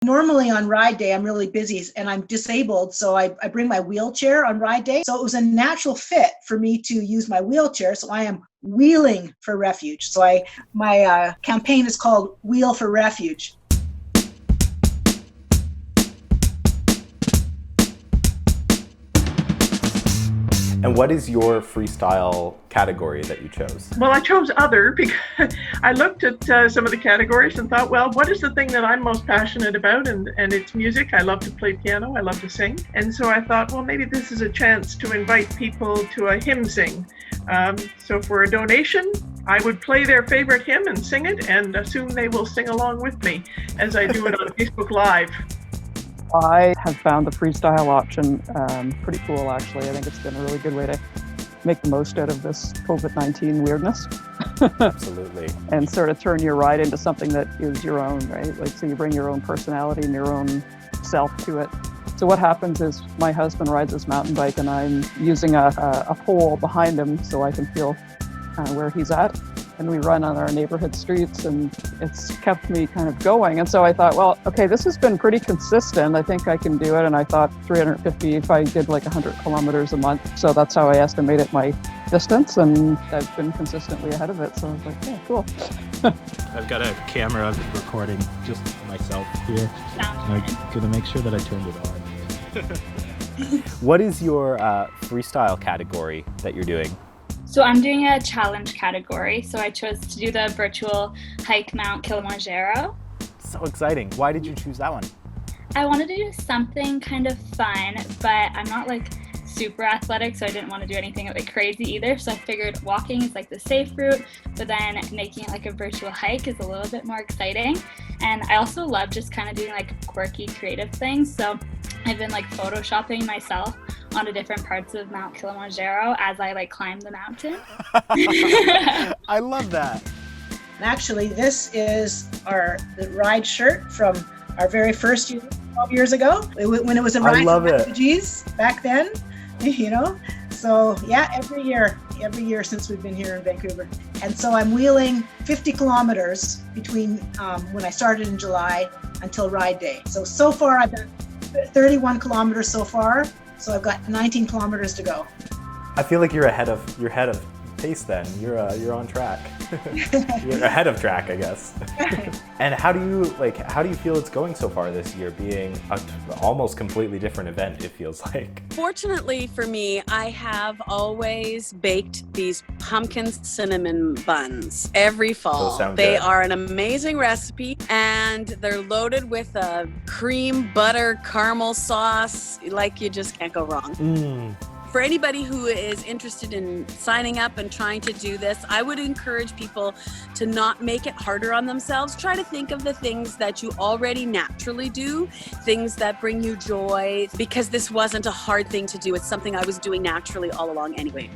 Normally on ride day, I'm really busy and I'm disabled, so I bring my wheelchair on ride day. So it was a natural fit for me to use my wheelchair. So I am wheeling for refuge. So my campaign is called Wheel for Refuge. And what is your freestyle category that you chose? Well, I chose other because I looked at some of the categories and thought, well, what is the thing that I'm most passionate about? And it's music. I love to play piano. I love to sing. And so I thought, well, maybe this is a chance to invite people to a hymn sing. So for a donation, I would play their favorite hymn and sing it and assume they will sing along with me as I do it on Facebook Live. I have found the freestyle option pretty cool, actually. I think it's been a really good way to make the most out of this COVID-19 weirdness. Absolutely. And sort of turn your ride into something that is your own, right? Like, so you bring your own personality and your own self to it. So what happens is my husband rides his mountain bike and I'm using a pole behind him so I can feel where he's at. And we run on our neighborhood streets and it's kept me kind of going. And so I thought, well, okay, this has been pretty consistent. I think I can do it. And I thought 350 if I did like 100 kilometers a month. So that's how I estimated my distance. And I've been consistently ahead of it. So I was like, yeah, cool. I've got a camera recording just myself here. I'm going to make sure that I turned it on. What is your freestyle category that you're doing? So I'm doing a challenge category. So I chose to do the virtual hike Mount Kilimanjaro. So exciting. Why did you choose that one? I wanted to do something kind of fun, but I'm not like super athletic, so I didn't want to do anything like crazy either. So I figured walking is like the safe route, but then making it like a virtual hike is a little bit more exciting. And I also love just kind of doing like quirky creative things. So I've been like photoshopping myself onto different parts of Mount Kilimanjaro as I like climb the mountain. I love that. Actually, this is the ride shirt from our very first year, 12 years ago, when it was a ride for refugees back then, you know. So yeah, every year since we've been here in Vancouver. And so I'm wheeling 50 kilometers between when I started in July until ride day. So far I've done 31 kilometers so far. So I've got 19 kilometers to go. I feel like you're ahead of pace then. You're on track. You're ahead of track, I guess. And how do you feel it's going so far this year, being an almost completely different event, it feels like? Fortunately for me, I have always baked these pumpkin cinnamon buns every fall. They are an amazing recipe and they're loaded with a cream butter caramel sauce. Like, you just can't go wrong. For anybody who is interested in signing up and trying to do this, I would encourage people to not make it harder on themselves. Try to think of the things that you already naturally do, things that bring you joy, because this wasn't a hard thing to do. It's something I was doing naturally all along anyway.